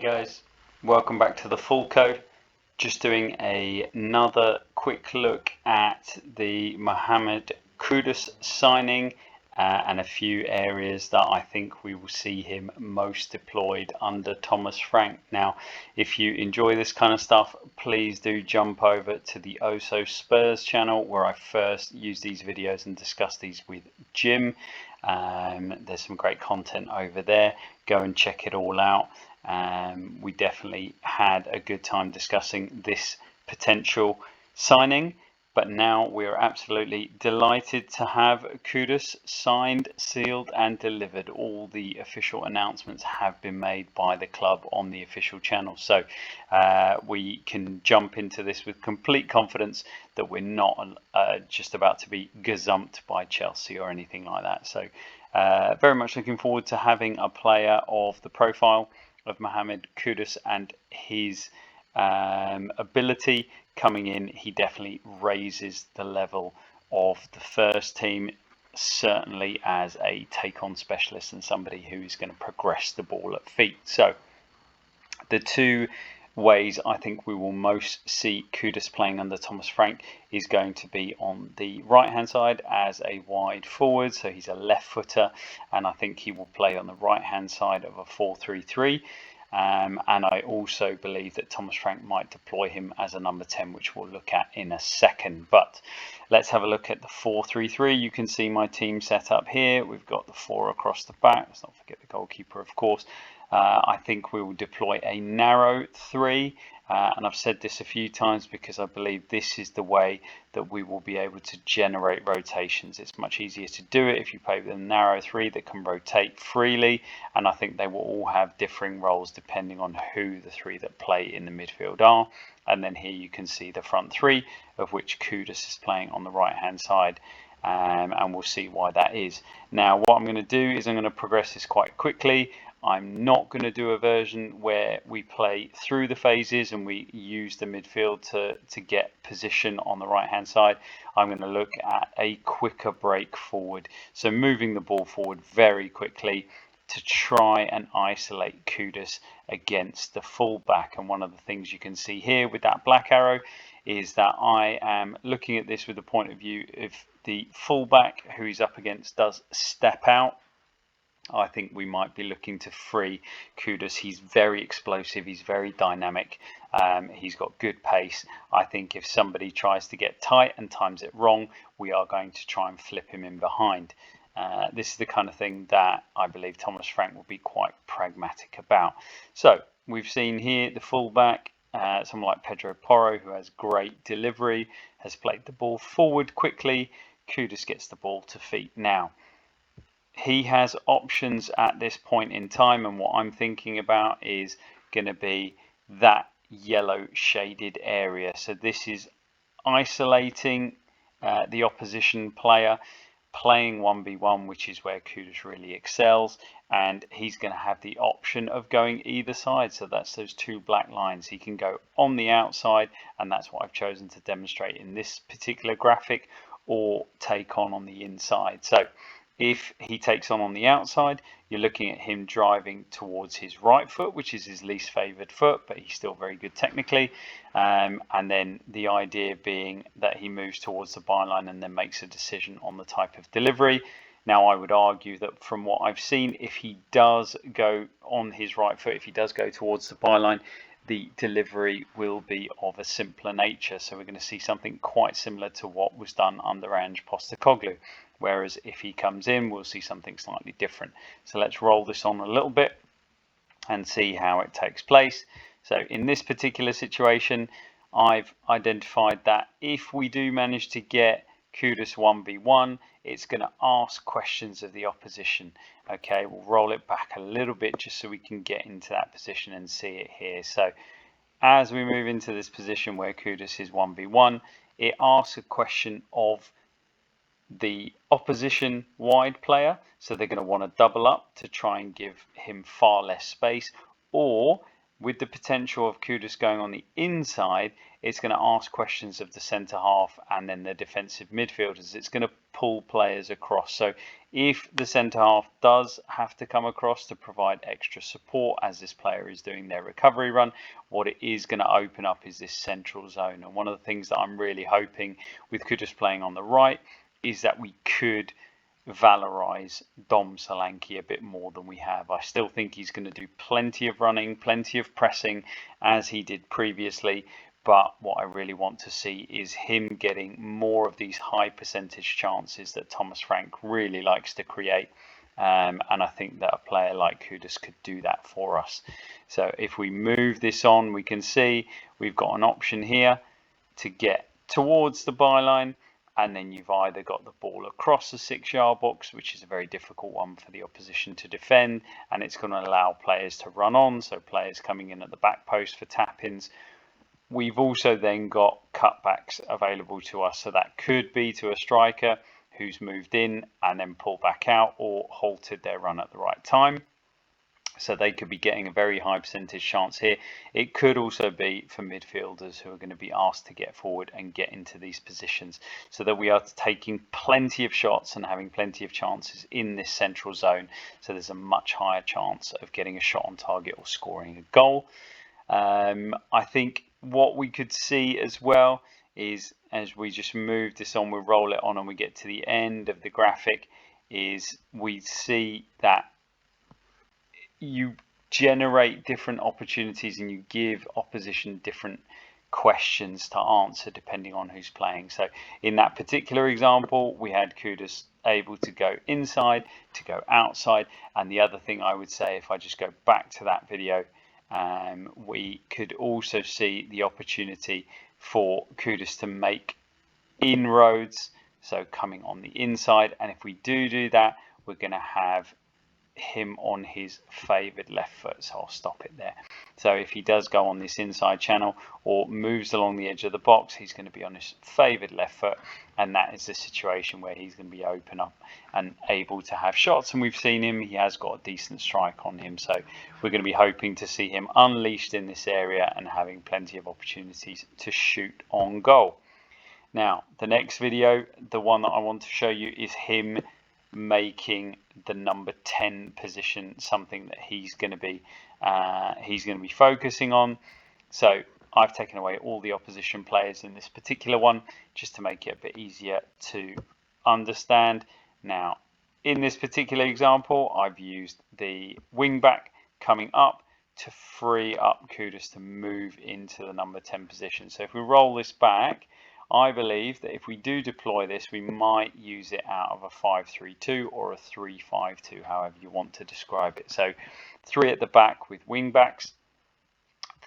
guys, welcome back to the Fulco. Just doing another quick look at the Mohamed Kudus signing and a few areas that I think we will see him most deployed under Thomas Frank. Now, if you enjoy this kind of stuff, please do jump over to the Spurs channel where I first use these videos and discuss these with Jim. There's some great content over there. Go and check it all out. We definitely had a good time discussing this potential signing, but now we're absolutely delighted to have Kudus signed, sealed and delivered. All the official announcements have been made by the club on the official channel, so we can jump into this with complete confidence that we're not just about to be gazumped by Chelsea or anything like that. So very much looking forward to having a player of the profile of Mohamed Kudus and his ability coming in. He definitely raises the level of the first team, certainly as a take-on specialist and somebody who is going to progress the ball at feet. So the two ways I think we will most see Kudus playing under Thomas Frank is going to be on the right hand side as a wide forward, so he's a left footer, and I think he will play on the right hand side of a 4-3-3. And I also believe that Thomas Frank might deploy him as a number 10, which we'll look at in a second. But let's have a look at the 4-3-3. You can see my team set up here. We've got the 4 across the back. Let's not forget the goalkeeper, of course. I think we will deploy a narrow 3, and I've said this a few times because I believe this is the way that we will be able to generate rotations. It's much easier to do it if you play with a narrow 3 that can rotate freely, and I think they will all have differing roles depending on who the 3 that play in the midfield are. And then here you can see the front 3, of which Kudus is playing on the right hand side. And we'll see why that is. Now what I'm going to do is I'm going to progress this quite quickly. I'm not going to do a version where we play through the phases and we use the midfield to get position on the right hand side. I'm going to look at a quicker break forward, so moving the ball forward very quickly to try and isolate Kudus against the fullback. And one of the things you can see here with that black arrow is that I am looking at this with the point of view if the fullback who he's up against does step out, I think we might be looking to free Kudus. He's very explosive, he's very dynamic, he's got good pace. I think if somebody tries to get tight and times it wrong, we are going to try and flip him in behind. This is the kind of thing that I believe Thomas Frank will be quite pragmatic about. So we've seen here the fullback, someone like Pedro Porro, who has great delivery, has played the ball forward quickly. Kudus gets the ball to feet now. He has options at this point in time, and what I'm thinking about is going to be that yellow shaded area. So this is isolating the opposition player, playing 1v1, which is where Kudus really excels, and he's going to have the option of going either side. So that's those two black lines. He can go on the outside, and that's what I've chosen to demonstrate in this particular graphic, or take on the inside. So if he takes on the outside, you're looking at him driving towards his right foot, which is his least favoured foot, but he's still very good technically. And then the idea being that he moves towards the byline and then makes a decision on the type of delivery. Now, I would argue that from what I've seen, if he does go on his right foot, if he does go towards the byline, the delivery will be of a simpler nature. So we're going to see something quite similar to what was done under Ange Postecoglou. Whereas if he comes in, we'll see something slightly different. So let's roll this on a little bit and see how it takes place. So in this particular situation, I've identified that if we do manage to get Kudus 1v1, it's going to ask questions of the opposition. Okay, we'll roll it back a little bit just so we can get into that position and see it here. So as we move into this position where Kudus is 1v1, it asks a question of the opposition wide player, so they're going to want to double up to try and give him far less space, or with the potential of Kudus going on the inside, it's going to ask questions of the centre half and then the defensive midfielders. It's going to pull players across. So if the centre half does have to come across to provide extra support as this player is doing their recovery run, what it is going to open up is this central zone. And one of the things that I'm really hoping with Kudus playing on the right is that we could valorize Dom Solanke a bit more than we have. I still think he's going to do plenty of running, plenty of pressing as he did previously, but what I really want to see is him getting more of these high percentage chances that Thomas Frank really likes to create. And I think that a player like Kudus could do that for us. So if we move this on, we can see we've got an option here to get towards the byline, and then you've either got the ball across the 6-yard box, which is a very difficult one for the opposition to defend, and it's going to allow players to run on, so players coming in at the back post for tap-ins. We've also then got cutbacks available to us, so that could be to a striker who's moved in and then pulled back out or halted their run at the right time. So they could be getting a very high percentage chance here. It could also be for midfielders who are going to be asked to get forward and get into these positions, so that we are taking plenty of shots and having plenty of chances in this central zone. So there's a much higher chance of getting a shot on target or scoring a goal. I think what we could see as well is, as we just move this on, we roll it on and we get to the end of the graphic, is we see that you generate different opportunities and you give opposition different questions to answer depending on who's playing. So in that particular example, we had Kudus able to go inside, to go outside, and the other thing I would say, if I just go back to that video, we could also see the opportunity for Kudus to make inroads, so coming on the inside, and if we do that, we're going to have him on his favoured left foot, so I'll stop it there. So if he does go on this inside channel or moves along the edge of the box, he's going to be on his favoured left foot, and that is the situation where he's going to be open up and able to have shots. And we've seen him, he has got a decent strike on him, so we're going to be hoping to see him unleashed in this area and having plenty of opportunities to shoot on goal. Now the next video, the one that I want to show you, is him making the number 10 position something that he's going to be focusing on. So I've taken away all the opposition players in this particular one just to make it a bit easier to understand. Now in this particular example, I've used the wing back coming up to free up Kudus to move into the number 10 position. So if we roll this back, I believe that if we do deploy this, we might use it out of a 5-3-2 or a 3-5-2, however you want to describe it. So 3 at the back with wing backs,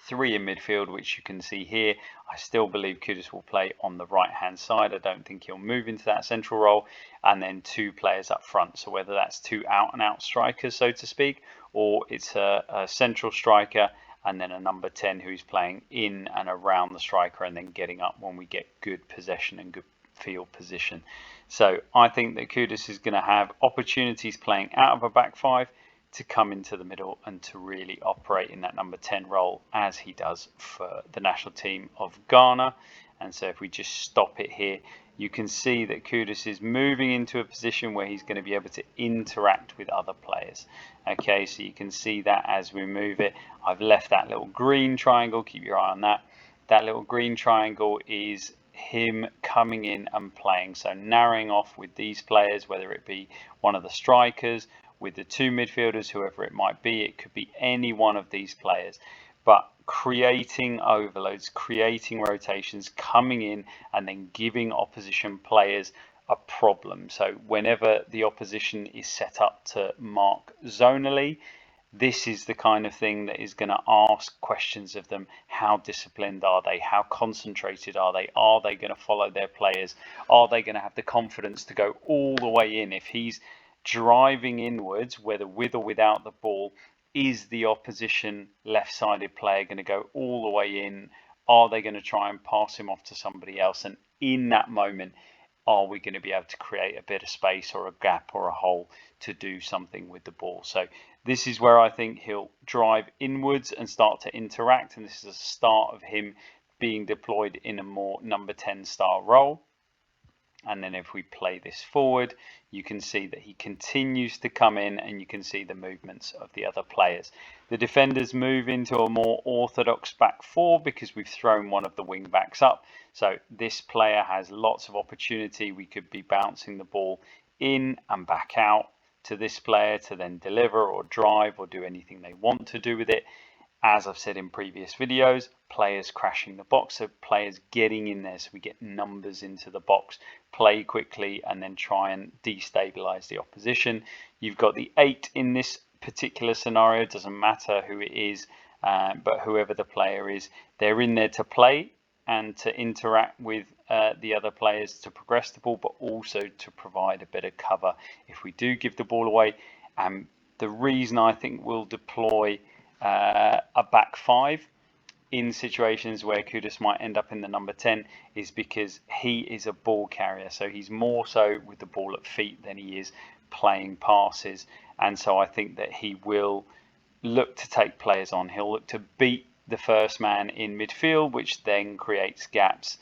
3 in midfield, which you can see here. I still believe Kudus will play on the right hand side. I don't think he'll move into that central role, and then 2 players up front. So whether that's 2 out and out strikers, so to speak, or it's a central striker and then a number 10 who's playing in and around the striker and then getting up when we get good possession and good field position. So I think that Kudus is going to have opportunities playing out of a back 5 to come into the middle and to really operate in that number 10 role as he does for the national team of Ghana. And so if we just stop it here, you can see that Kudus is moving into a position where he's going to be able to interact with other players. Okay, so you can see that as we move it. I've left that little green triangle, keep your eye on that. That little green triangle is him coming in and playing, so narrowing off with these players, whether it be one of the strikers, with the 2 midfielders, whoever it might be. It could be any one of these players, but creating overloads, creating rotations, coming in and then giving opposition players a problem. So whenever the opposition is set up to mark zonally, this is the kind of thing that is going to ask questions of them. How disciplined are they? How concentrated are they? Are they going to follow their players? Are they going to have the confidence to go all the way in? If he's driving inwards, whether with or without the ball, is the opposition left-sided player going to go all the way in? Are they going to try and pass him off to somebody else? And in that moment, are we going to be able to create a bit of space or a gap or a hole to do something with the ball? So This is where I think he'll drive inwards and start to interact, and this is a start of him being deployed in a more number 10 style role. And then if we play this forward, you can see that he continues to come in, and you can see the movements of the other players. The defenders move into a more orthodox back four because we've thrown one of the wing backs up. So this player has lots of opportunity. We could be bouncing the ball in and back out to this player to then deliver or drive or do anything they want to do with it. As I've said in previous videos, players crashing the box, so players getting in there so we get numbers into the box, play quickly and then try and destabilize the opposition. You've got the 8 in this particular scenario, it doesn't matter who it is, but whoever the player is, they're in there to play and to interact with the other players to progress the ball, but also to provide a bit of cover if we do give the ball away. And the reason I think we'll deploy a back 5 in situations where Kudus might end up in the number 10 is because he is a ball carrier, so he's more so with the ball at feet than he is playing passes, and so I think that he will look to take players on. He'll look to beat the first man in midfield, which then creates gaps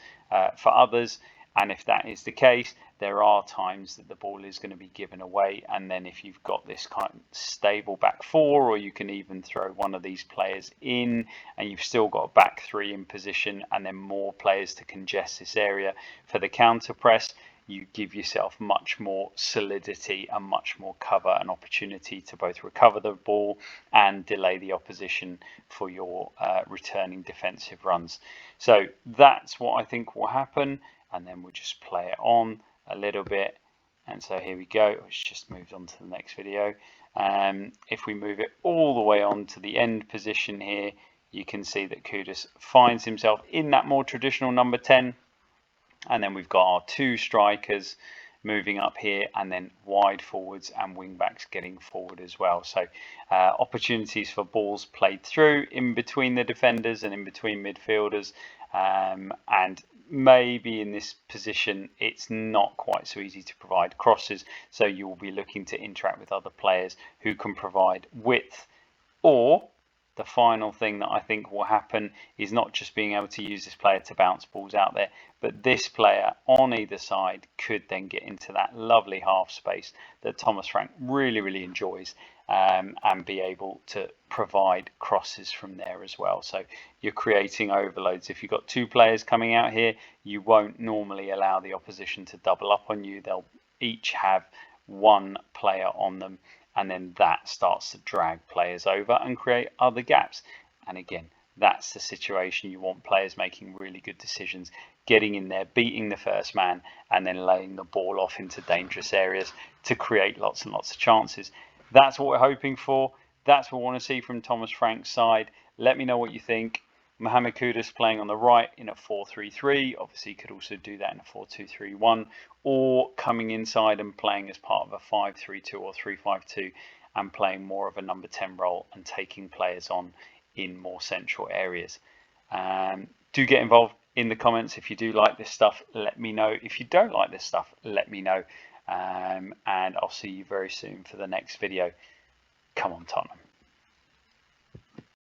for others, and if that is the case, there are times that the ball is going to be given away, and then if you've got this kind of stable back 4, or you can even throw one of these players in and you've still got a back 3 in position and then more players to congest this area for the counter press, you give yourself much more solidity and much more cover and opportunity to both recover the ball and delay the opposition for your returning defensive runs. So that's what I think will happen, and then we'll just play it on a little bit. And so here we go, it's just moved on to the next video. If we move it all the way on to the end position here, you can see that Kudus finds himself in that more traditional number 10, and then we've got our 2 strikers moving up here, and then wide forwards and wing backs getting forward as well. So opportunities for balls played through in between the defenders and in between midfielders, and maybe in this position it's not quite so easy to provide crosses, so you will be looking to interact with other players who can provide width. Or the final thing that I think will happen is not just being able to use this player to bounce balls out there, but this player on either side could then get into that lovely half space that Thomas Frank really enjoys, and be able to provide crosses from there as well. So you're creating overloads. If you've got 2 players coming out here, you won't normally allow the opposition to double up on you. They'll each have 1 player on them, and then that starts to drag players over and create other gaps. And again, that's the situation. You want players making really good decisions, getting in there, beating the first man, and then laying the ball off into dangerous areas to create lots and lots of chances. That's what we're hoping for. That's what we want to see from Thomas Frank's side. Let me know what you think. Mohamed Kudus playing on the right in a 4-3-3. Obviously, you could also do that in a 4-2-3-1, or coming inside and playing as part of a 5-3-2 or 3-5-2 and playing more of a number 10 role and taking players on in more central areas. Do get involved in the comments. If you do like this stuff, let me know. If you don't like this stuff, let me know. And I'll see you very soon for the next video. Come on, Tottenham.